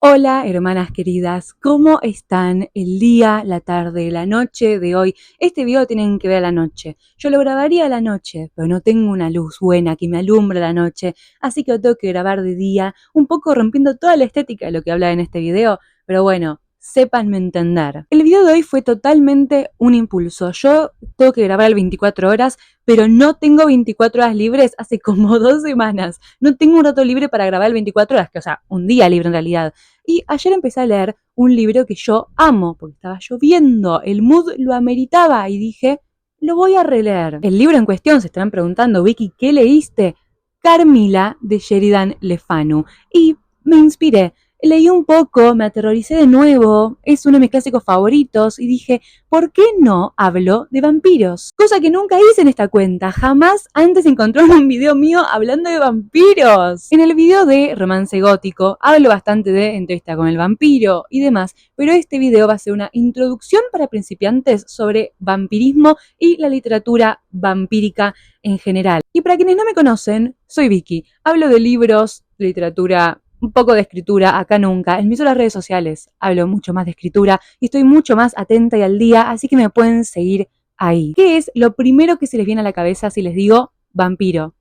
Hola, hermanas queridas, ¿cómo están el día, la tarde, la noche de hoy? Este video lo tienen que ver a la noche. Yo lo grabaría a la noche, pero no tengo una luz buena que me alumbre la noche, así que lo tengo que grabar de día, un poco rompiendo toda la estética de lo que habla en este video, pero bueno, sépanme entender. El video de hoy fue totalmente un impulso. Yo tengo que grabar el 24 horas, pero no tengo 24 horas libres hace como 2 semanas. No tengo un rato libre para grabar el 24 horas, que o sea, un día libre en realidad. Y ayer empecé a leer un libro que yo amo, porque estaba lloviendo, el mood lo ameritaba y dije, lo voy a releer. El libro en cuestión, se estarán preguntando, Vicky, ¿qué leíste? Carmila, de Sheridan Le Fanu. Y me inspiré. Leí un poco, me aterroricé de nuevo, es uno de mis clásicos favoritos y dije, ¿por qué no hablo de vampiros? Cosa que nunca hice en esta cuenta, jamás antes encontraron un video mío hablando de vampiros. En el video de Romance Gótico hablo bastante de Entrevista con el vampiro y demás, pero este video va a ser una introducción para principiantes sobre vampirismo y la literatura vampírica en general. Y para quienes no me conocen, soy Vicky, hablo de libros, de literatura, un poco de escritura, acá nunca. En mis otras redes sociales hablo mucho más de escritura y estoy mucho más atenta y al día, así que me pueden seguir ahí. ¿Qué es lo primero que se les viene a la cabeza si les digo vampiro?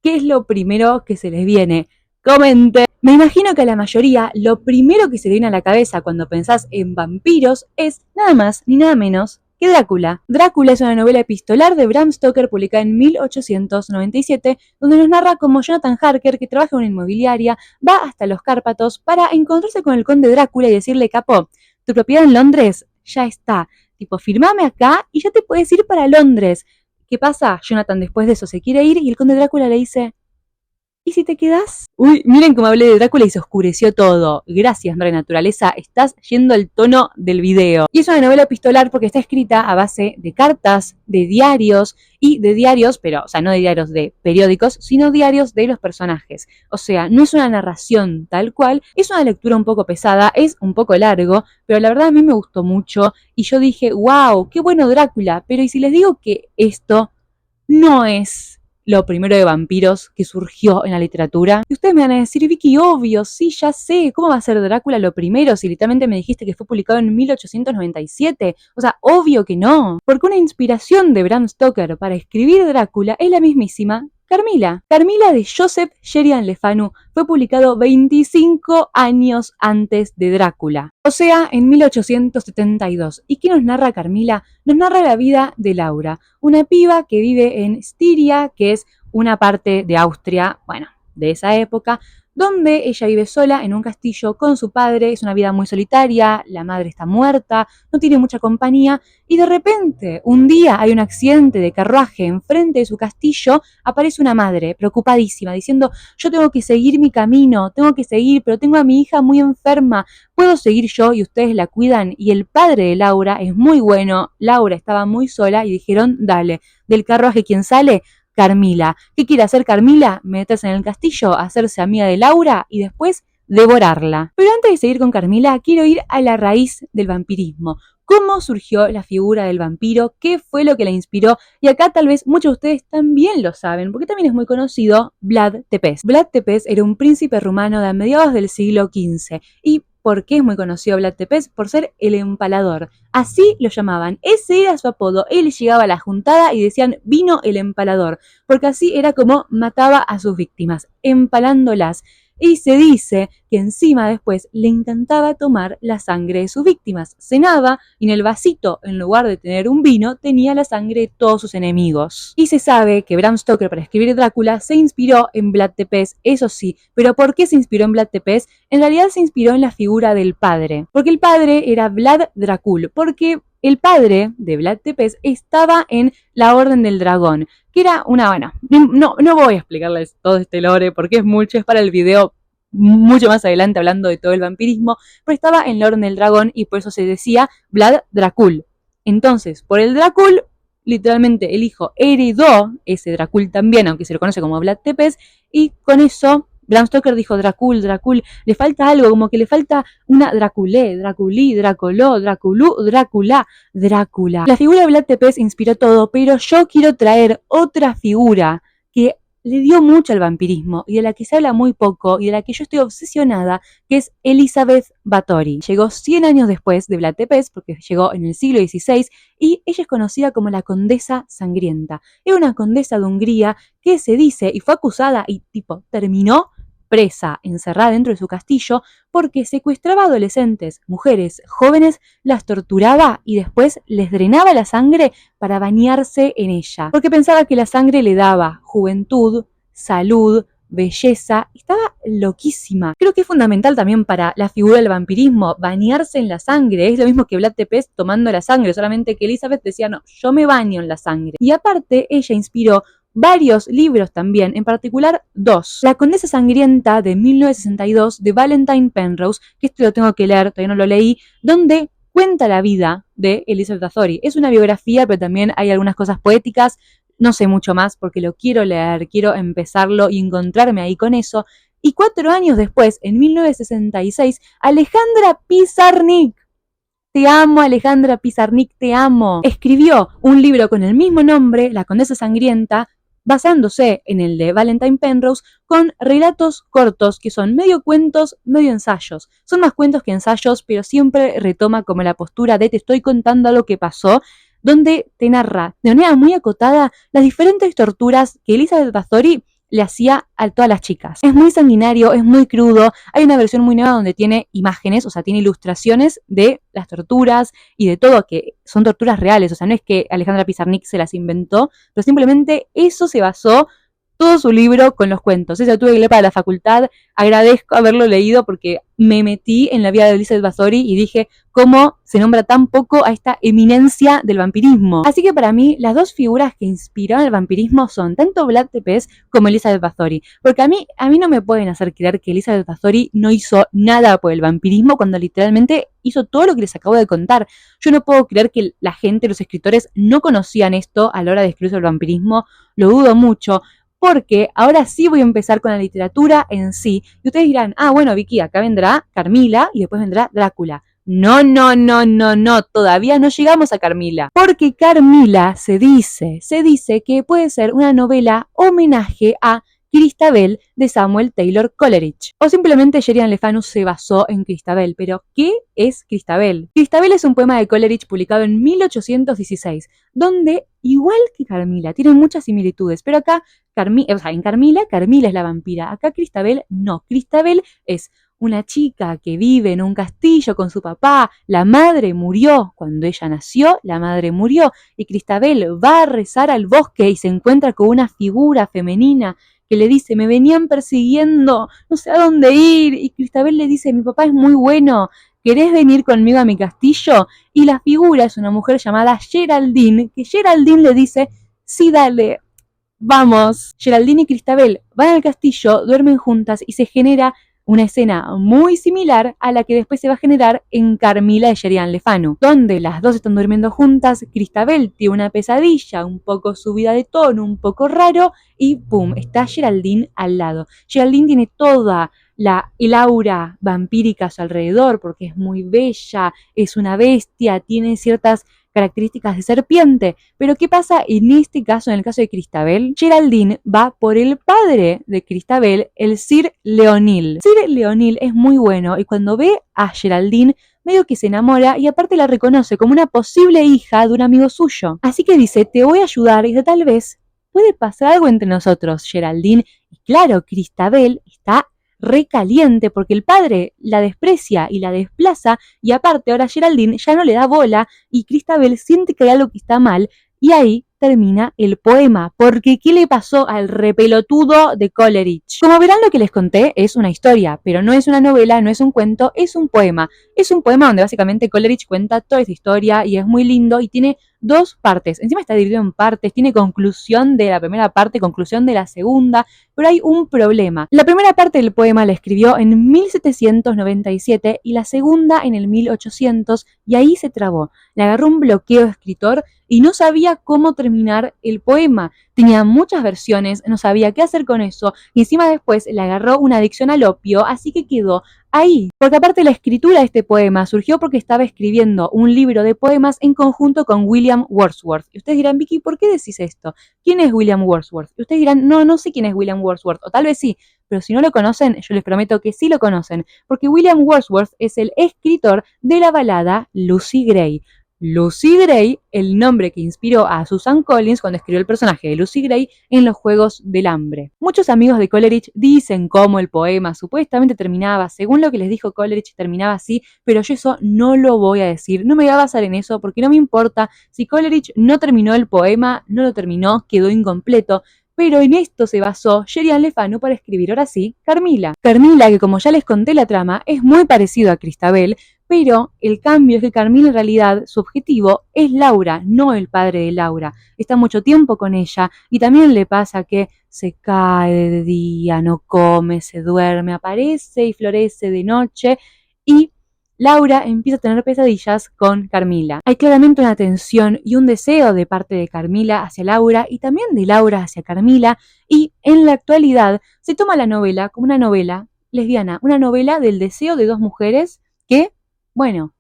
¿Qué es lo primero que se les viene? Comenten. Me imagino que a la mayoría lo primero que se les viene a la cabeza cuando pensás en vampiros es nada más ni nada menos que Drácula. Drácula es una novela epistolar de Bram Stoker publicada en 1897, donde nos narra cómo Jonathan Harker, que trabaja en una inmobiliaria, va hasta los Cárpatos para encontrarse con el conde Drácula y decirle, capó, tu propiedad en Londres ya está, tipo, firmame acá y ya te puedes ir para Londres. ¿Qué pasa? Jonathan después de eso se quiere ir y el conde Drácula le dice, ¿y si te quedas? Uy, miren cómo hablé de Drácula y se oscureció todo. Gracias, Madre Naturaleza, estás yendo al tono del video. Y es una novela epistolar porque está escrita a base de cartas, de diarios y de diarios, pero, o sea, no de diarios de periódicos, sino diarios de los personajes. O sea, no es una narración tal cual, es una lectura un poco pesada, es un poco largo, pero la verdad a mí me gustó mucho y yo dije, wow, qué bueno Drácula, pero ¿y si les digo que esto no es lo primero de vampiros que surgió en la literatura? Y ustedes me van a decir, Vicky, obvio, sí, ya sé, ¿cómo va a ser Drácula lo primero si literalmente me dijiste que fue publicado en 1897? O sea, obvio que no, porque una inspiración de Bram Stoker para escribir Drácula es la mismísima Carmila. Carmila de Joseph Sheridan Le Fanu fue publicado 25 años antes de Drácula, o sea, en 1872. ¿Y qué nos narra Carmila? Nos narra la vida de Laura, una piba que vive en Styria, que es una parte de Austria, bueno, de esa época, donde ella vive sola en un castillo con su padre, es una vida muy solitaria, la madre está muerta, no tiene mucha compañía, y de repente, un día hay un accidente de carruaje enfrente de su castillo, aparece una madre preocupadísima, diciendo, yo tengo que seguir mi camino, tengo que seguir, pero tengo a mi hija muy enferma, ¿puedo seguir yo y ustedes la cuidan? Y el padre de Laura es muy bueno, Laura estaba muy sola y dijeron, dale, del carruaje ¿quién sale? Carmila. ¿Qué quiere hacer Carmila? Meterse en el castillo, hacerse amiga de Laura y después devorarla. Pero antes de seguir con Carmila, quiero ir a la raíz del vampirismo. ¿Cómo surgió la figura del vampiro? ¿Qué fue lo que la inspiró? Y acá tal vez muchos de ustedes también lo saben, porque también es muy conocido Vlad Tepes. Vlad Tepes era un príncipe rumano de mediados del siglo XV y ¿por qué es muy conocido Vlad Tepes? Por ser el empalador. Así lo llamaban. Ese era su apodo. Él llegaba a la juntada y decían, vino el empalador. Porque así era como mataba a sus víctimas, empalándolas. Y se dice que encima después le encantaba tomar la sangre de sus víctimas. Cenaba y en el vasito, en lugar de tener un vino, tenía la sangre de todos sus enemigos. Y se sabe que Bram Stoker para escribir Drácula se inspiró en Vlad Tepes, eso sí. ¿Pero por qué se inspiró en Vlad Tepes? En realidad se inspiró en la figura del padre. Porque el padre era Vlad Dracul. Porque el padre de Vlad Tepes estaba en la Orden del Dragón, que era una, bueno, no voy a explicarles todo este lore porque es mucho, es para el video mucho más adelante hablando de todo el vampirismo, pero estaba en la Orden del Dragón y por eso se decía Vlad Dracul. Entonces, por el Dracul, literalmente el hijo heredó ese Dracul también, aunque se lo conoce como Vlad Tepes, y con eso Bram Stoker dijo Dracul, le falta algo, como que le falta una Draculé, Draculí, Dracoló, Draculú, Drácula, Drácula. La figura de Vlad Tepes inspiró todo, pero yo quiero traer otra figura que le dio mucho al vampirismo y de la que se habla muy poco y de la que yo estoy obsesionada, que es Elizabeth Báthory. Llegó 100 años después de Vlad Tepes, porque llegó en el siglo XVI, y ella es conocida como la Condesa Sangrienta. Era una condesa de Hungría que se dice y fue acusada y terminó presa, encerrada dentro de su castillo, porque secuestraba adolescentes, mujeres, jóvenes, las torturaba y después les drenaba la sangre para bañarse en ella, porque pensaba que la sangre le daba juventud, salud, belleza. Estaba loquísima. Creo que es fundamental también para la figura del vampirismo bañarse en la sangre. Es lo mismo que Vlad Tepes tomando la sangre, solamente que Elizabeth decía, no, yo me baño en la sangre. Y aparte, ella inspiró varios libros también, en particular dos. La Condesa Sangrienta de 1962 de Valentine Penrose, que esto lo tengo que leer, todavía no lo leí, donde cuenta la vida de Elizabeth Báthory. Es una biografía, pero también hay algunas cosas poéticas. No sé mucho más porque lo quiero leer, quiero empezarlo y encontrarme ahí con eso. Y 4 años después, en 1966, Alejandra Pizarnik, te amo, Alejandra Pizarnik, te amo, escribió un libro con el mismo nombre, La Condesa Sangrienta, basándose en el de Valentine Penrose, con relatos cortos que son medio cuentos, medio ensayos. Son más cuentos que ensayos, pero siempre retoma como la postura de te estoy contando lo que pasó, donde te narra de manera muy acotada las diferentes torturas que Elizabeth Báthory le hacía a todas las chicas. Es muy sanguinario, es muy crudo. Hay una versión muy nueva donde tiene imágenes, o sea, tiene ilustraciones de las torturas y de todo, que son torturas reales. O sea, no es que Alejandra Pizarnik se las inventó, pero simplemente eso se basó todo su libro con los cuentos. Eso tuve que leer para la facultad. Agradezco haberlo leído porque me metí en la vida de Elizabeth Báthory y dije cómo se nombra tan poco a esta eminencia del vampirismo. Así que para mí las dos figuras que inspiraron el vampirismo son tanto Vlad Tepes como Elizabeth Báthory. Porque a mí no me pueden hacer creer que Elizabeth Báthory no hizo nada por el vampirismo cuando literalmente hizo todo lo que les acabo de contar. Yo no puedo creer que la gente, los escritores, no conocían esto a la hora de escribir sobre el vampirismo. Lo dudo mucho. Porque ahora sí voy a empezar con la literatura en sí. Y ustedes dirán, bueno, Vicky, acá vendrá Carmila y después vendrá Drácula. No, todavía no llegamos a Carmila. Porque Carmila se dice que puede ser una novela homenaje a Christabel de Samuel Taylor Coleridge. O simplemente Sheridan Le Fanu se basó en Christabel. Pero, ¿qué es Christabel? Christabel es un poema de Coleridge publicado en 1816, donde, igual que Carmila, tiene muchas similitudes, pero acá en Carmila es la vampira. Acá Christabel no. Christabel es una chica que vive en un castillo con su papá. La madre murió. Cuando ella nació, la madre murió. Y Christabel va a rezar al bosque y se encuentra con una figura femenina que le dice, me venían persiguiendo, no sé a dónde ir. Y Christabel le dice, mi papá es muy bueno, ¿querés venir conmigo a mi castillo? Y la figura es una mujer llamada Geraldine, que Geraldine le dice, sí, dale, vamos. Geraldine y Christabel van al castillo, duermen juntas y se genera una escena muy similar a la que después se va a generar en Carmila de Sheridan Le Fanu, donde las dos están durmiendo juntas. Christabel tiene una pesadilla, un poco subida de tono, un poco raro, y ¡pum!, está Geraldine al lado. Geraldine tiene toda el aura vampírica a su alrededor, porque es muy bella, es una bestia, tiene ciertas características de serpiente. Pero ¿qué pasa en este caso, en el caso de Christabel? Geraldine va por el padre de Christabel, el Sir Leonil. Sir Leonil es muy bueno y cuando ve a Geraldine medio que se enamora y aparte la reconoce como una posible hija de un amigo suyo. Así que dice, te voy a ayudar y tal vez puede pasar algo entre nosotros, Geraldine. Y claro, Christabel está recaliente porque el padre la desprecia y la desplaza y aparte ahora Geraldine ya no le da bola y Christabel siente que hay algo que está mal y ahí termina el poema, porque ¿qué le pasó al repelotudo de Coleridge? Como verán, lo que les conté es una historia, pero no es una novela, no es un cuento, es un poema. Es un poema donde básicamente Coleridge cuenta toda esa historia y es muy lindo y tiene 2 partes. Encima está dividido en partes, tiene conclusión de la primera parte, conclusión de la segunda, pero hay un problema. La primera parte del poema la escribió en 1797 y la segunda en el 1800 y ahí se trabó. Le agarró un bloqueo escritor y no sabía cómo terminar el poema. Tenía muchas versiones, no sabía qué hacer con eso y encima después le agarró una adicción al opio, así que quedó ahí. Porque aparte la escritura de este poema surgió porque estaba escribiendo un libro de poemas en conjunto con William Wordsworth. Y ustedes dirán, Vicky, ¿por qué decís esto? ¿Quién es William Wordsworth? Y ustedes dirán, no sé quién es William Wordsworth, o tal vez sí, pero si no lo conocen, yo les prometo que sí lo conocen, porque William Wordsworth es el escritor de la balada Lucy Gray. Lucy Gray, el nombre que inspiró a Susan Collins cuando escribió el personaje de Lucy Gray en los Juegos del Hambre. Muchos amigos de Coleridge dicen cómo el poema supuestamente terminaba, según lo que les dijo Coleridge, terminaba así, pero yo eso no lo voy a decir, no me voy a basar en eso porque no me importa si Coleridge no terminó el poema, no lo terminó, quedó incompleto. Pero en esto se basó Sherian Le Fanu para escribir ahora sí Carmila. Carmila, que como ya les conté la trama, es muy parecido a Christabel, pero el cambio es que Carmila en realidad, su objetivo es Laura, no el padre de Laura. Está mucho tiempo con ella y también le pasa que se cae de día, no come, se duerme, aparece y florece de noche y Laura empieza a tener pesadillas con Carmila. Hay claramente una tensión y un deseo de parte de Carmila hacia Laura y también de Laura hacia Carmila y en la actualidad se toma la novela como una novela lesbiana, una novela del deseo de dos mujeres que, bueno,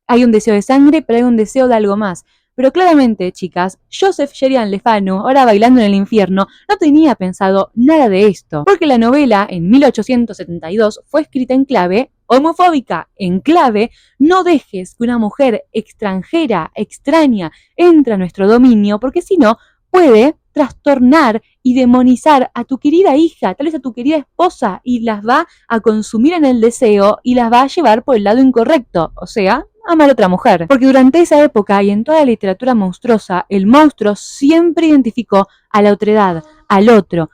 hay un deseo de sangre, pero hay un deseo de algo más. Pero claramente, chicas, Joseph Sheridan Le Fanu, ahora bailando en el infierno, no tenía pensado nada de esto, porque la novela, en 1872, fue escrita en clave homofóbica, en clave, no dejes que una mujer extranjera, extraña, entre a nuestro dominio, porque si no, puede trastornar y demonizar a tu querida hija, tal vez a tu querida esposa, y las va a consumir en el deseo y las va a llevar por el lado incorrecto, o sea, amar a otra mujer. Porque durante esa época y en toda la literatura monstruosa, el monstruo siempre identificó a la otredad, al otro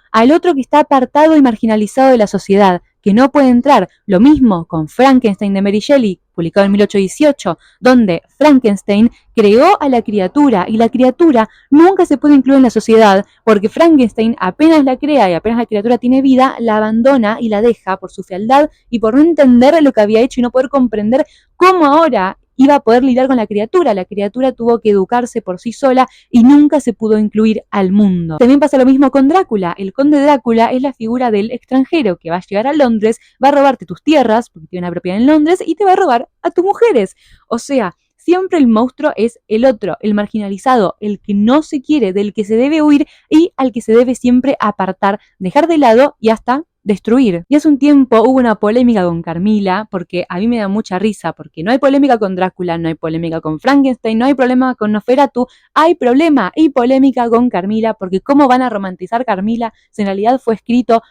que está apartado y marginalizado de la sociedad, que no puede entrar. Lo mismo con Frankenstein de Mary Shelley, publicado en 1818, donde Frankenstein creó a la criatura y la criatura nunca se puede incluir en la sociedad porque Frankenstein apenas la crea y apenas la criatura tiene vida, la abandona y la deja por su fealdad y por no entender lo que había hecho y no poder comprender cómo ahora iba a poder lidiar con la criatura. La criatura tuvo que educarse por sí sola y nunca se pudo incluir al mundo. También pasa lo mismo con Drácula. El conde Drácula es la figura del extranjero que va a llegar a Londres, va a robarte tus tierras, porque tiene una propiedad en Londres, y te va a robar a tus mujeres. O sea, siempre el monstruo es el otro, el marginalizado, el que no se quiere, del que se debe huir y al que se debe siempre apartar, dejar de lado y hasta destruir. Y hace un tiempo hubo una polémica con Carmila, porque a mí me da mucha risa, porque no hay polémica con Drácula, no hay polémica con Frankenstein, no hay problema con Nosferatu, hay problema y polémica con Carmila, porque cómo van a romantizar Carmila si en realidad fue escrito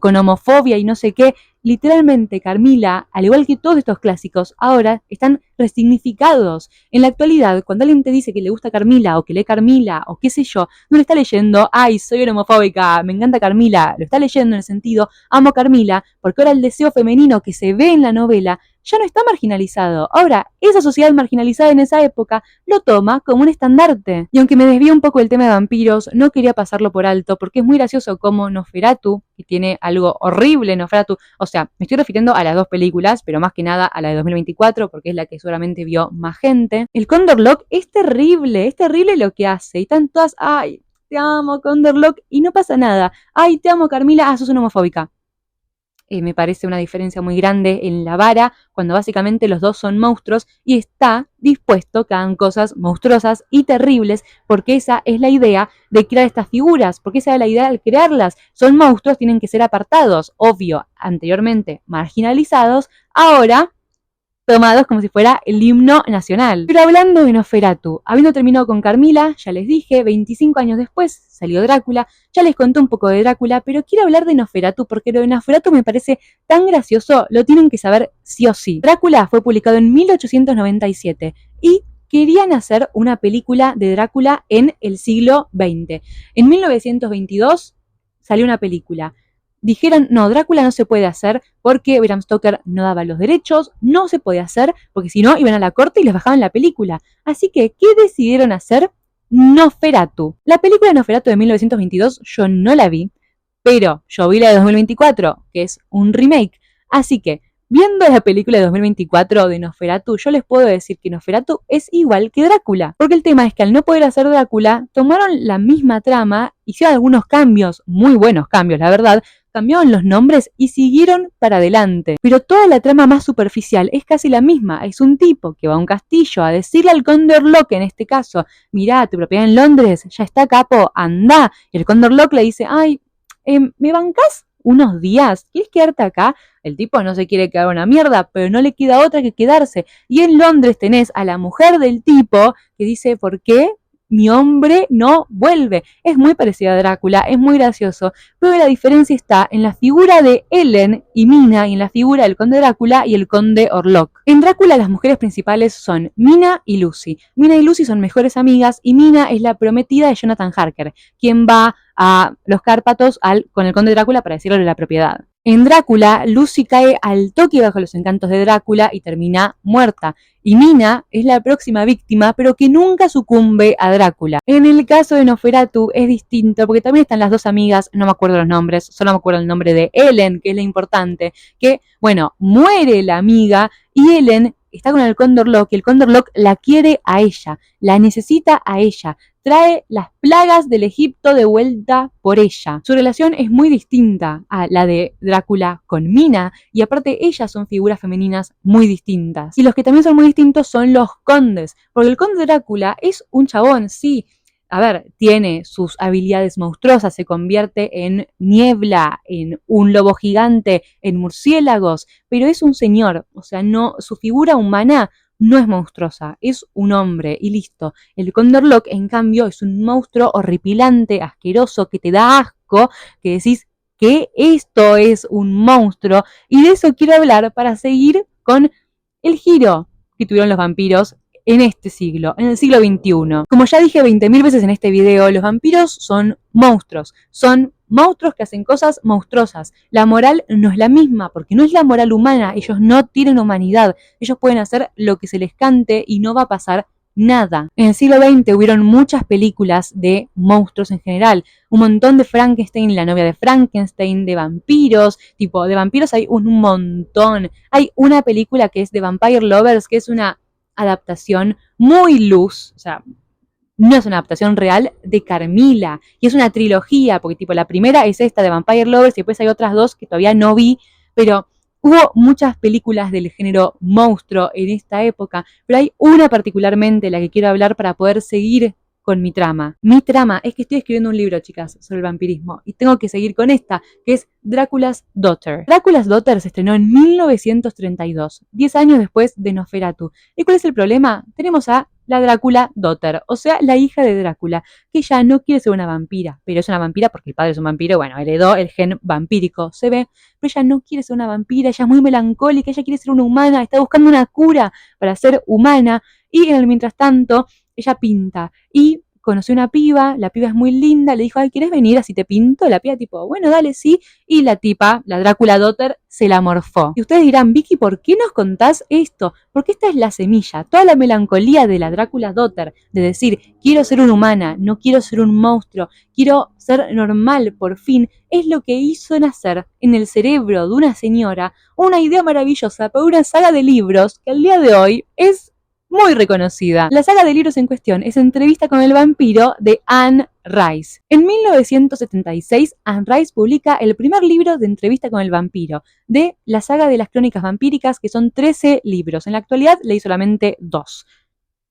con homofobia y no sé qué. Literalmente Carmila, al igual que todos estos clásicos, ahora están resignificados. En la actualidad, cuando alguien te dice que le gusta Carmila o que lee Carmila o qué sé yo, no le está leyendo, ay, soy una homofóbica, me encanta Carmila, lo está leyendo en el sentido, amo Carmila, porque ahora el deseo femenino que se ve en la novela ya no está marginalizado. Ahora, esa sociedad marginalizada en esa época lo toma como un estandarte. Y aunque me desvío un poco del tema de vampiros, no quería pasarlo por alto, porque es muy gracioso como Nosferatu, que tiene algo horrible Nosferatu, o sea, me estoy refiriendo a las dos películas, pero más que nada a la de 2024, porque es la que seguramente vio más gente. El Condorlock es terrible lo que hace, y están todas, ay, te amo Condorlock, y no pasa nada, ay, te amo Carmila, sos una homofóbica. Me parece una diferencia muy grande en la vara, cuando básicamente los dos son monstruos y está dispuesto que hagan cosas monstruosas y terribles, porque esa es la idea de crear estas figuras, porque esa es la idea de crearlas. Son monstruos, tienen que ser apartados, obvio, anteriormente marginalizados, ahora tomados como si fuera el himno nacional. Pero hablando de Nosferatu, habiendo terminado con Carmila, ya les dije, 25 años después salió Drácula, ya les conté un poco de Drácula, pero quiero hablar de Nosferatu porque lo de Nosferatu me parece tan gracioso, lo tienen que saber sí o sí. Drácula fue publicado en 1897 y querían hacer una película de Drácula en el siglo XX. En 1922 salió una película. Dijeron, no, Drácula no se puede hacer porque Bram Stoker no daba los derechos, no se puede hacer porque si no iban a la corte y les bajaban la película. Así que, ¿qué decidieron hacer? Nosferatu. La película de Nosferatu de 1922 yo no la vi, pero yo vi la de 2024, que es un remake. Así que, viendo la película de 2024 de Nosferatu, yo les puedo decir que Nosferatu es igual que Drácula. Porque el tema es que al no poder hacer Drácula, tomaron la misma trama, hicieron algunos cambios, muy buenos cambios, la verdad, cambiaron los nombres y siguieron para adelante. Pero toda la trama más superficial es casi la misma. Es un tipo que va a un castillo a decirle al Cóndor Lock, en este caso, mirá, tu propiedad en Londres ya está, capo, andá. Y el Cóndor Lock le dice, ay, ¿me bancás unos días? ¿Quieres quedarte acá? El tipo no se quiere quedar una mierda, pero no le queda otra que quedarse. Y en Londres tenés a la mujer del tipo que dice, ¿por qué mi hombre no vuelve? Es muy parecida a Drácula, es muy gracioso, pero la diferencia está en la figura de Ellen y Mina y en la figura del conde Drácula y el conde Orlok. En Drácula las mujeres principales son Mina y Lucy. Mina y Lucy son mejores amigas y Mina es la prometida de Jonathan Harker, quien va a los Cárpatos con el conde Drácula para decirle la propiedad. En Drácula, Lucy cae al toque bajo los encantos de Drácula y termina muerta. Y Mina es la próxima víctima, pero que nunca sucumbe a Drácula. En el caso de Nosferatu es distinto, porque también están las dos amigas, no me acuerdo los nombres, solo me acuerdo el nombre de Ellen, que es la importante, que, bueno, muere la amiga y Ellen está con el Cóndor Lock y el Cóndor Lock la quiere a ella, la necesita a ella. Trae las plagas del Egipto de vuelta por ella. Su relación es muy distinta a la de Drácula con Mina y aparte ellas son figuras femeninas muy distintas. Y los que también son muy distintos son los condes, porque el conde Drácula es un chabón, sí, a ver, tiene sus habilidades monstruosas, se convierte en niebla, en un lobo gigante, en murciélagos, pero es un señor, o sea, no, su figura humana no es monstruosa, es un hombre y listo. El Cóndor Lock, en cambio, es un monstruo horripilante, asqueroso, que te da asco, que decís que esto es un monstruo. Y de eso quiero hablar para seguir con el giro que tuvieron los vampiros en este siglo, en el siglo XXI. Como ya dije 20.000 veces en este video, los vampiros son monstruos que hacen cosas monstruosas. La moral no es la misma, porque no es la moral humana, ellos no tienen humanidad, ellos pueden hacer lo que se les cante y no va a pasar nada. En el siglo XX hubieron muchas películas de monstruos en general, un montón de Frankenstein, la novia de Frankenstein, de vampiros, tipo de vampiros hay un montón. Hay una película que es The Vampire Lovers, que es una adaptación muy loose, o sea, no es una adaptación real de Carmila, y es una trilogía, porque tipo la primera es esta de Vampire Lovers y después hay otras dos que todavía no vi, pero hubo muchas películas del género monstruo en esta época, pero hay una particularmente la que quiero hablar para poder seguir con mi trama. Mi trama es que estoy escribiendo un libro, chicas, sobre el vampirismo y tengo que seguir con esta, que es Drácula's Daughter. Drácula's Daughter se estrenó en 1932, 10 años después de Nosferatu. ¿Y cuál es el problema? Tenemos a la Drácula Daughter, o sea, la hija de Drácula, que ya no quiere ser una vampira, pero es una vampira porque el padre es un vampiro, bueno, heredó el gen vampírico, se ve, pero ella no quiere ser una vampira, ella es muy melancólica, ella quiere ser una humana, está buscando una cura para ser humana, y en el mientras tanto, ella pinta, y conoció una piba, la piba es muy linda, le dijo, ay, ¿quieres venir así te pinto? La piba tipo, bueno, dale, sí, y la tipa, la Drácula Daughter, se la morfó. Y ustedes dirán, Vicky, ¿por qué nos contás esto? Porque esta es la semilla, toda la melancolía de la Drácula Daughter, de decir, quiero ser una humana, no quiero ser un monstruo, quiero ser normal, por fin, es lo que hizo nacer en el cerebro de una señora una idea maravillosa para una saga de libros que al día de hoy es muy reconocida. La saga de libros en cuestión es Entrevista con el vampiro de Anne Rice. En 1976, Anne Rice publica el primer libro de Entrevista con el vampiro de la saga de las crónicas vampíricas, que son 13 libros. En la actualidad leí solamente 2.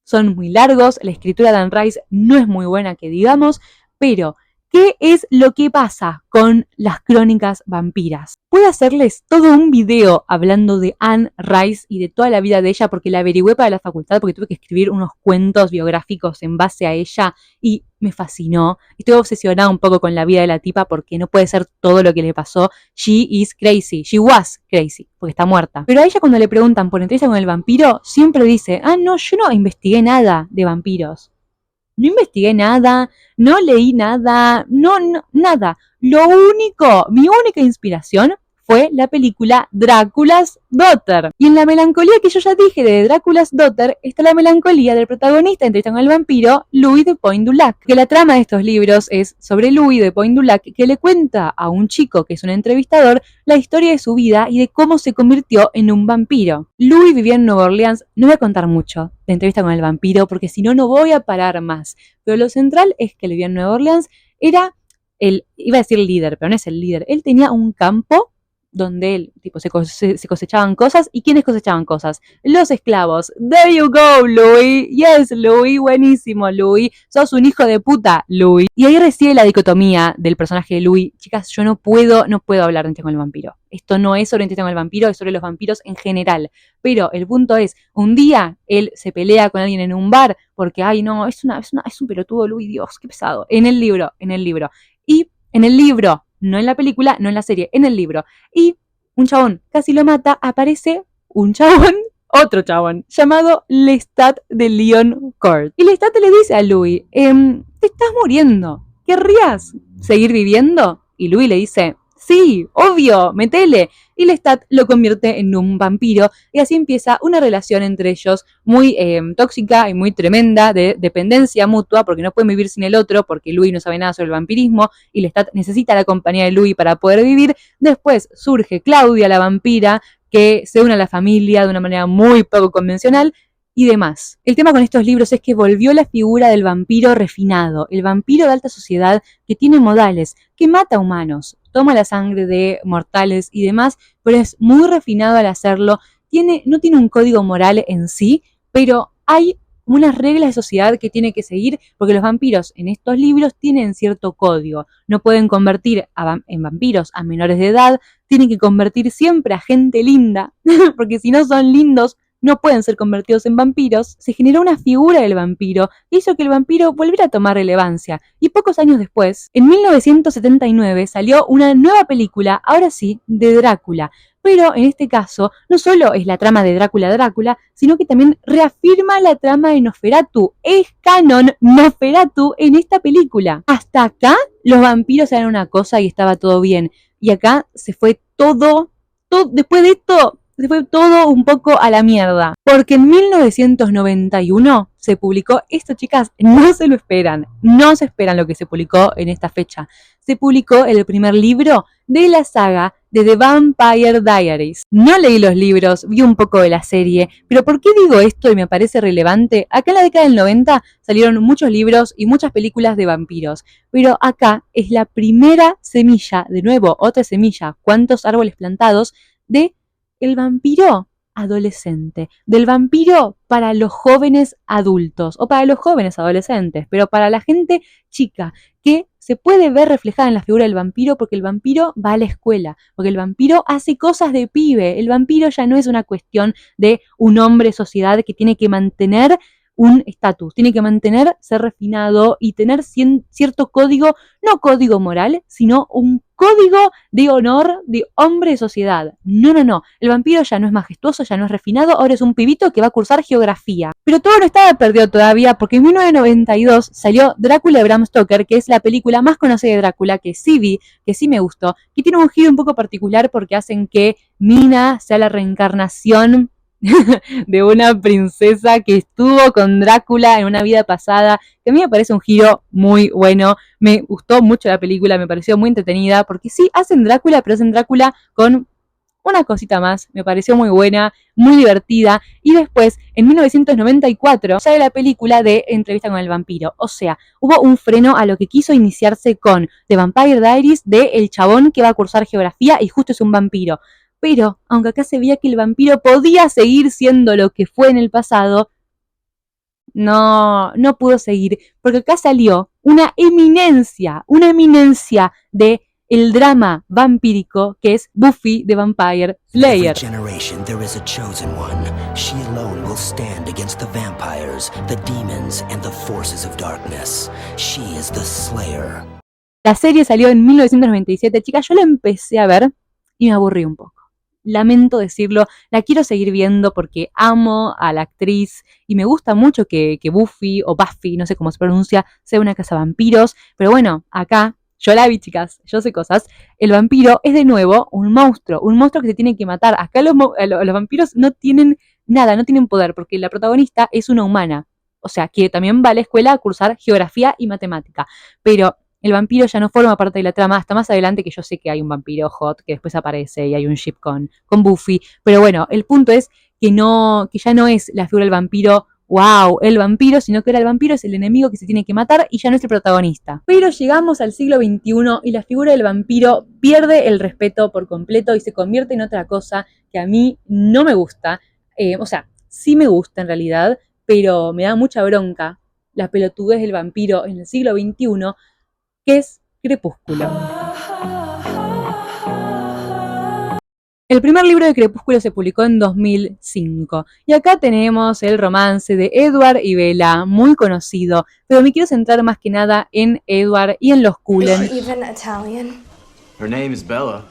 Son muy largos, la escritura de Anne Rice no es muy buena que digamos, pero ¿qué es lo que pasa con las crónicas vampiras? Puedo hacerles todo un video hablando de Anne Rice y de toda la vida de ella porque la averigüé para la facultad porque tuve que escribir unos cuentos biográficos en base a ella y me fascinó. Estoy obsesionada un poco con la vida de la tipa porque no puede ser todo lo que le pasó. She is crazy. She was crazy porque está muerta. Pero a ella cuando le preguntan por entrevista con el vampiro siempre dice, no, yo no investigué nada de vampiros. No investigué nada, no leí nada, nada. Mi única inspiración fue la película Drácula's Daughter. Y en la melancolía que yo ya dije de Drácula's Daughter está la melancolía del protagonista Entrevista con el vampiro, Louis de Pointe-du-Lac. Que la trama de estos libros es sobre Louis de Pointe-du-Lac que le cuenta a un chico que es un entrevistador la historia de su vida y de cómo se convirtió en un vampiro. Louis vivía en Nueva Orleans, no voy a contar mucho de Entrevista con el vampiro porque si no, no voy a parar más. Pero lo central es que él vivía en Nueva Orleans, era iba a decir líder, pero no es el líder, él tenía un campo donde él, tipo, se cosechaban cosas. ¿Y quiénes cosechaban cosas? Los esclavos. There you go, Louis. Yes, Louis, buenísimo, Louis. Sos un hijo de puta, Louis. Y ahí recibe la dicotomía del personaje de Louis. Chicas, yo no puedo hablar de Entrevista con el vampiro. Esto no es sobre Entrevista con el vampiro, es sobre los vampiros en general. Pero el punto es, un día él se pelea con alguien en un bar porque, ay, no, es un pelotudo, Louis, Dios, qué pesado. En el libro. Y en el libro, no en la película, no en la serie, en el libro. Y un chabón casi lo mata, aparece un chabón, otro chabón, llamado Lestat de Lioncourt. Y Lestat le dice a Louis, te estás muriendo, ¿querrías seguir viviendo? Y Louis le dice, sí, obvio, metele. Y Lestat lo convierte en un vampiro y así empieza una relación entre ellos muy tóxica y muy tremenda de dependencia mutua porque no pueden vivir sin el otro porque Louis no sabe nada sobre el vampirismo y Lestat necesita la compañía de Louis para poder vivir. Después surge Claudia la vampira que se une a la familia de una manera muy poco convencional y demás. El tema con estos libros es que volvió la figura del vampiro refinado, el vampiro de alta sociedad que tiene modales, que mata humanos, toma la sangre de mortales y demás, pero es muy refinado al hacerlo. No tiene un código moral en sí, pero hay unas reglas de sociedad que tiene que seguir, porque los vampiros en estos libros tienen cierto código. No pueden convertir en vampiros a menores de edad, tienen que convertir siempre a gente linda, porque si no son lindos, no pueden ser convertidos en vampiros. Se generó una figura del vampiro que hizo que el vampiro volviera a tomar relevancia. Y pocos años después, en 1979, salió una nueva película, ahora sí, de Drácula. Pero en este caso, no solo es la trama de Drácula, sino que también reafirma la trama de Nosferatu. Es canon Nosferatu en esta película. Hasta acá, los vampiros eran una cosa y estaba todo bien. Y acá se fue todo después de esto, se fue todo un poco a la mierda. Porque en 1991 se publicó, esto chicas, no se lo esperan, no se esperan lo que se publicó en esta fecha. Se publicó el primer libro de la saga de The Vampire Diaries. No leí los libros, vi un poco de la serie, pero ¿por qué digo esto y me parece relevante? Acá en la década del 90 salieron muchos libros y muchas películas de vampiros, pero acá es la primera semilla, de nuevo, otra semilla, cuántos árboles plantados, de el vampiro adolescente, del vampiro para los jóvenes adultos o para los jóvenes adolescentes, pero para la gente chica que se puede ver reflejada en la figura del vampiro porque el vampiro va a la escuela, porque el vampiro hace cosas de pibe, el vampiro ya no es una cuestión de un hombre de sociedad que tiene que mantener un estatus, tiene que mantener, ser refinado y tener cierto código, no código moral, sino un código de honor de hombre de sociedad. No, el vampiro ya no es majestuoso, ya no es refinado, ahora es un pibito que va a cursar geografía. Pero todo no estaba perdido todavía porque en 1992 salió Drácula de Bram Stoker, que es la película más conocida de Drácula, que sí vi, que sí me gustó, que tiene un giro un poco particular porque hacen que Mina sea la reencarnación de una princesa que estuvo con Drácula en una vida pasada, que a mí me parece un giro muy bueno. Me gustó mucho la película, me pareció muy entretenida, porque sí, hacen Drácula, pero hacen Drácula con una cosita más, me pareció muy buena, muy divertida, y después, en 1994, sale la película de Entrevista con el vampiro, o sea, hubo un freno a lo que quiso iniciarse con The Vampire Diaries, de el chabón que va a cursar geografía y justo es un vampiro. Pero, aunque acá se veía que el vampiro podía seguir siendo lo que fue en el pasado, no pudo seguir, porque acá salió una eminencia de el drama vampírico que es Buffy the Vampire Slayer. Generation there is a chosen one. She alone will stand against the vampires, the demons and the forces of darkness. She is the Slayer. La serie salió en 1997, chicas, yo la empecé a ver y me aburrí un poco. Lamento decirlo, la quiero seguir viendo porque amo a la actriz y me gusta mucho que Buffy o Buffy, no sé cómo se pronuncia, sea una cazavampiros, pero bueno, acá, yo la vi chicas, yo sé cosas, el vampiro es de nuevo un monstruo que se tiene que matar. Acá los vampiros no tienen nada, no tienen poder porque la protagonista es una humana, o sea, que también va a la escuela a cursar geografía y matemática, pero el vampiro ya no forma parte de la trama hasta más adelante, que yo sé que hay un vampiro hot que después aparece y hay un ship con Buffy, pero bueno, el punto es que ya no es la figura del vampiro wow, el vampiro, sino que ahora el vampiro es el enemigo que se tiene que matar y ya no es el protagonista. Pero llegamos al siglo XXI y la figura del vampiro pierde el respeto por completo y se convierte en otra cosa que a mí no me gusta. O sea, sí me gusta en realidad, pero me da mucha bronca la pelotudez del vampiro en el siglo XXI, que es Crepúsculo. El primer libro de Crepúsculo se publicó en 2005 y acá tenemos el romance de Edward y Bella, muy conocido, pero me quiero centrar más que nada en Edward y en los Cullen. Her name is Bella.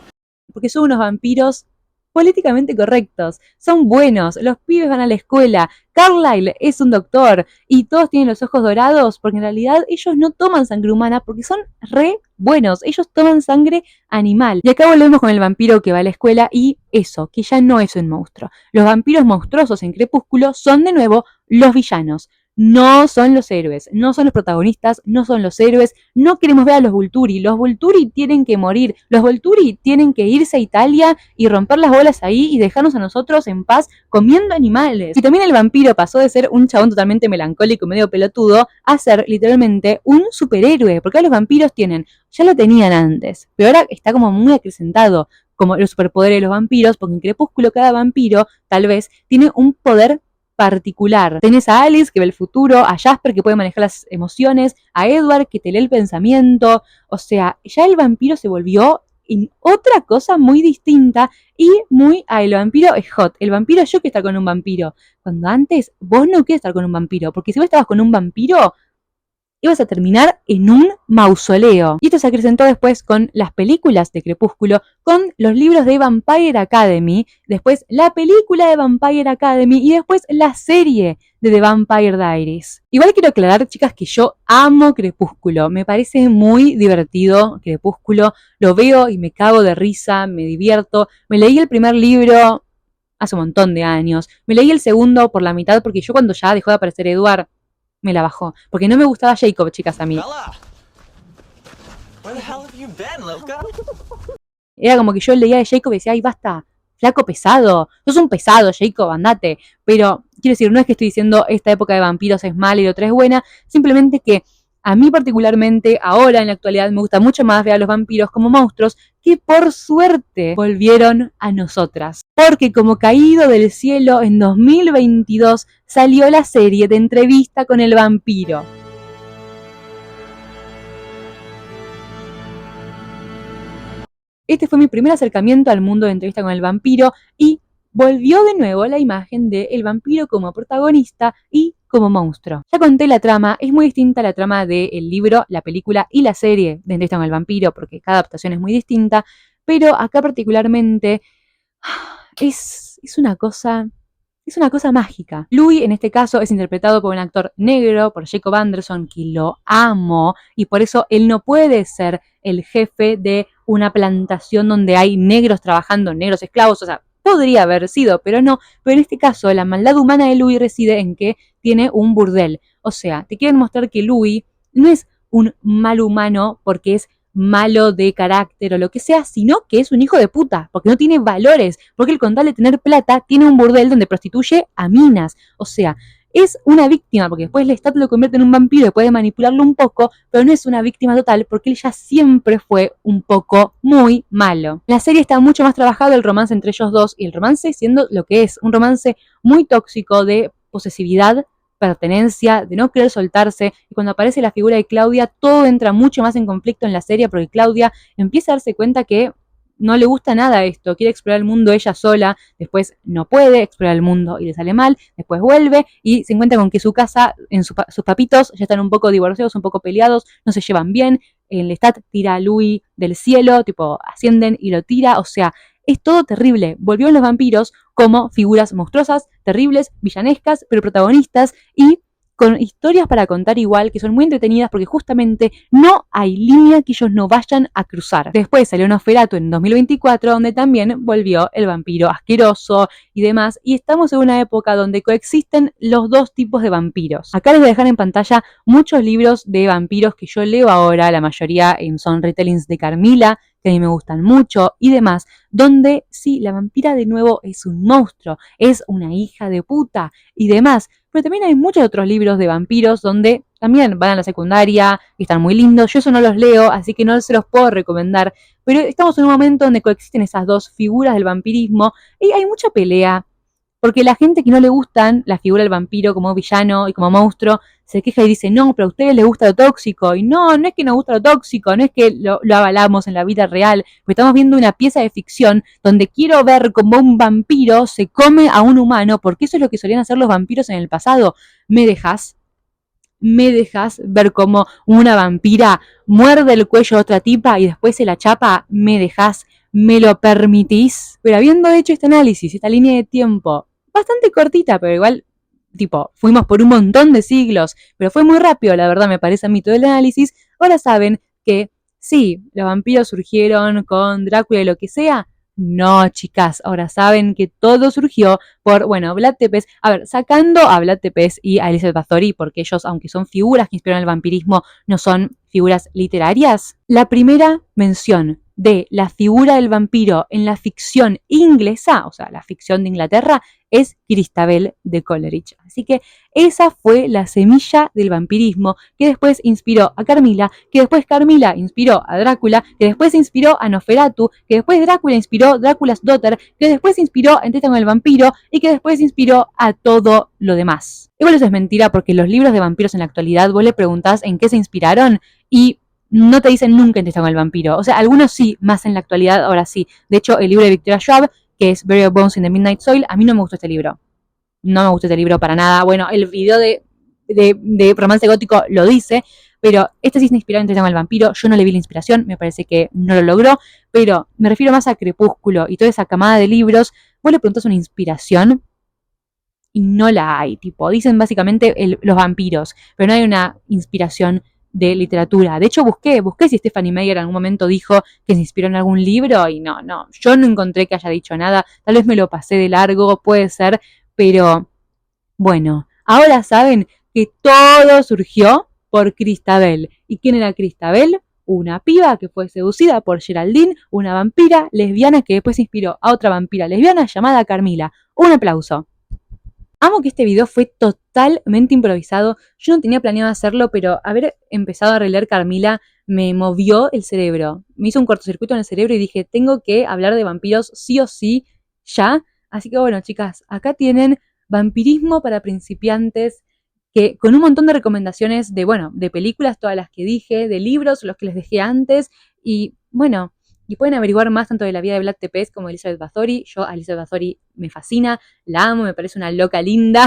Porque son unos vampiros políticamente correctos, son buenos, los pibes van a la escuela, Carlisle es un doctor y todos tienen los ojos dorados porque en realidad ellos no toman sangre humana porque son re buenos, ellos toman sangre animal. Y acá volvemos con el vampiro que va a la escuela y eso, que ya no es un monstruo. Los vampiros monstruosos en Crepúsculo son de nuevo los villanos. No son los héroes, no son los protagonistas, no son los héroes, no queremos ver a los Volturi tienen que morir, los Volturi tienen que irse a Italia y romper las bolas ahí y dejarnos a nosotros en paz comiendo animales. Y también el vampiro pasó de ser un chabón totalmente melancólico, medio pelotudo, a ser literalmente un superhéroe, porque ahora los vampiros ya lo tenían antes, pero ahora está como muy acrecentado como los superpoderes de los vampiros, porque en Crepúsculo cada vampiro tal vez tiene un poder particular. Tenés a Alice que ve el futuro, a Jasper que puede manejar las emociones, a Edward que te lee el pensamiento, o sea, ya el vampiro se volvió en otra cosa muy distinta y el vampiro es hot, el vampiro yo quiero estar con un vampiro, cuando antes vos no querés estar con un vampiro, porque si vos estabas con un vampiro ibas a terminar en un mausoleo. Y esto se acrecentó después con las películas de Crepúsculo, con los libros de Vampire Academy, después la película de Vampire Academy y después la serie de The Vampire Diaries. Igual quiero aclarar, chicas, que yo amo Crepúsculo. Me parece muy divertido Crepúsculo. Lo veo y me cago de risa, me divierto. Me leí el primer libro hace un montón de años. Me leí el segundo por la mitad porque yo cuando ya dejó de aparecer Edward me la bajó, porque no me gustaba Jacob, chicas, a mí. Bella! Where the hell have you been, loca? Era como que yo leía de Jacob y decía, ay, basta, flaco pesado, sos un pesado, Jacob, andate. Pero, quiero decir, no es que estoy diciendo esta época de vampiros es mala y otra es buena, simplemente que a mí particularmente, ahora en la actualidad, me gusta mucho más ver a los vampiros como monstruos que por suerte volvieron a nosotras. Porque como caído del cielo en 2022 salió la serie de Entrevista con el vampiro. Este fue mi primer acercamiento al mundo de Entrevista con el vampiro y volvió de nuevo la imagen del vampiro como protagonista y como monstruo. Ya conté la trama, es muy distinta a la trama del libro, la película y la serie de Entrevista con el vampiro, porque cada adaptación es muy distinta, pero acá particularmente es una cosa mágica. Louis, en este caso, es interpretado por un actor negro, por Jacob Anderson, que lo amo, y por eso él no puede ser el jefe de una plantación donde hay negros trabajando, negros esclavos, o sea, podría haber sido, pero no. Pero en este caso, la maldad humana de Louis reside en que tiene un burdel. O sea, te quieren mostrar que Louis no es un mal humano porque es malo de carácter o lo que sea, sino que es un hijo de puta, porque no tiene valores, porque el con tal de tener plata tiene un burdel donde prostituye a minas. O sea, es una víctima, porque después Lestat lo convierte en un vampiro y puede manipularlo un poco, pero no es una víctima total, porque él ya siempre fue un poco muy malo. La serie está mucho más trabajado el romance entre ellos dos, y el romance siendo lo que es, un romance muy tóxico de posesividad, pertenencia, de no querer soltarse, y cuando aparece la figura de Claudia, todo entra mucho más en conflicto en la serie, porque Claudia empieza a darse cuenta que no le gusta nada esto, quiere explorar el mundo ella sola, después no puede explorar el mundo y le sale mal, después vuelve y se encuentra con que su casa, sus papitos ya están un poco divorciados, un poco peleados, no se llevan bien, el Lestat tira a Louis del cielo, tipo ascienden y lo tira, o sea, es todo terrible. Volvieron los vampiros como figuras monstruosas, terribles, villanescas, pero protagonistas y con historias para contar igual, que son muy entretenidas porque justamente no hay línea que ellos no vayan a cruzar. Después salió Nosferatu en 2024, donde también volvió el vampiro asqueroso y demás, y estamos en una época donde coexisten los dos tipos de vampiros. Acá les voy a dejar en pantalla muchos libros de vampiros que yo leo ahora, la mayoría son retellings de Carmila, que a mí me gustan mucho y demás, donde sí, la vampira de nuevo es un monstruo, es una hija de puta y demás, pero también hay muchos otros libros de vampiros donde también van a la secundaria y están muy lindos. Yo eso no los leo, así que no se los puedo recomendar, pero estamos en un momento donde coexisten esas dos figuras del vampirismo y hay mucha pelea. Porque la gente que no le gustan la figura del vampiro como villano y como monstruo se queja y dice, no, pero a ustedes les gusta lo tóxico. Y no, no es que nos gusta lo tóxico, no es que lo avalamos en la vida real, porque estamos viendo una pieza de ficción donde quiero ver cómo un vampiro se come a un humano, porque eso es lo que solían hacer los vampiros en el pasado. ¿Me dejas? ¿Me dejas ver cómo una vampira muerde el cuello a otra tipa y después se la chapa? ¿Me dejas? ¿Me lo permitís? Pero habiendo hecho este análisis, esta línea de tiempo, bastante cortita, pero igual, tipo, fuimos por un montón de siglos, pero fue muy rápido, la verdad, me parece a mí todo el análisis. Ahora saben que sí, los vampiros surgieron con Drácula y lo que sea. No, chicas, ahora saben que todo surgió por, bueno, Vlad Tepes. A ver, sacando a Vlad Tepes y a Elizabeth Bathory, porque ellos, aunque son figuras que inspiraron el vampirismo, no son figuras literarias. La primera mención de la figura del vampiro en la ficción inglesa, o sea, la ficción de Inglaterra, es Christabel de Coleridge. Así que esa fue la semilla del vampirismo que después inspiró a Carmilla, que después Carmilla inspiró a Drácula, que después inspiró a Nosferatu, que después Drácula inspiró Drácula's Daughter, que después inspiró Entrevista con el vampiro y que después inspiró a todo lo demás. Igual eso es mentira porque los libros de vampiros en la actualidad vos le preguntás en qué se inspiraron y no te dicen nunca Entrevista con el vampiro. O sea, algunos sí, más en la actualidad, ahora sí. De hecho, el libro de Victoria Schwab, que es Burial Bones in the Midnight Soil, a mí no me gustó este libro. No me gustó este libro para nada. Bueno, el video de Romance Gótico lo dice, pero este sí se inspiró en Entrevista con el vampiro. Yo no le vi la inspiración, me parece que no lo logró, pero me refiero más a Crepúsculo y toda esa camada de libros. Vos le preguntás una inspiración y no la hay. Tipo, dicen básicamente los vampiros, pero no hay una inspiración de literatura. De hecho, busqué si Stephanie Meyer en algún momento dijo que se inspiró en algún libro y no, yo no encontré que haya dicho nada. Tal vez me lo pasé de largo, puede ser, pero bueno, ahora saben que todo surgió por Christabel. ¿Y quién era Christabel? Una piba que fue seducida por Geraldine, una vampira lesbiana que después inspiró a otra vampira lesbiana llamada Carmilla. Un aplauso. Amo que este video fue totalmente improvisado. Yo no tenía planeado hacerlo, pero haber empezado a releer Carmilla me movió el cerebro. Me hizo un cortocircuito en el cerebro y dije, tengo que hablar de vampiros sí o sí, ya. Así que bueno, chicas, acá tienen Vampirismo para principiantes, que con un montón de recomendaciones de películas, todas las que dije, de libros, los que les dejé antes, y bueno, y pueden averiguar más tanto de la vida de Vlad Tepes como de Elizabeth Bathory. Yo a Elizabeth Bathory me fascina, la amo, me parece una loca linda,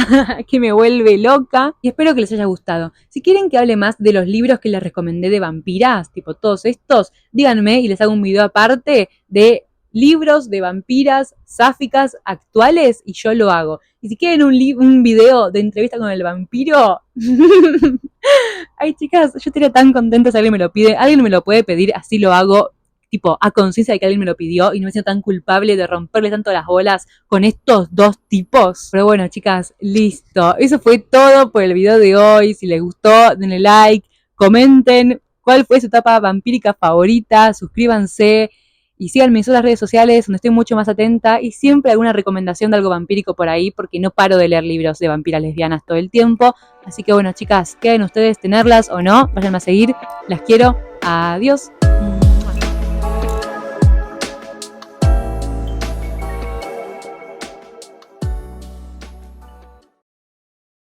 que me vuelve loca, y espero que les haya gustado. Si quieren que hable más de los libros que les recomendé de vampiras, tipo todos estos, díganme y les hago un video aparte de libros de vampiras sáficas actuales y yo lo hago. Y si quieren un video de entrevista con el vampiro, ay chicas, yo estaría tan contenta si alguien me lo pide. Alguien me lo puede pedir, así lo hago, tipo a conciencia de que alguien me lo pidió y no me siento tan culpable de romperle tanto las bolas con estos dos tipos. Pero bueno, chicas, listo. Eso fue todo por el video de hoy. Si les gustó, denle like, comenten cuál fue su etapa vampírica favorita, suscríbanse y síganme en todas las redes sociales donde estoy mucho más atenta y siempre alguna recomendación de algo vampírico por ahí porque no paro de leer libros de vampiras lesbianas todo el tiempo. Así que bueno, chicas, queden ustedes tenerlas o no, vayan a seguir. Las quiero. Adiós.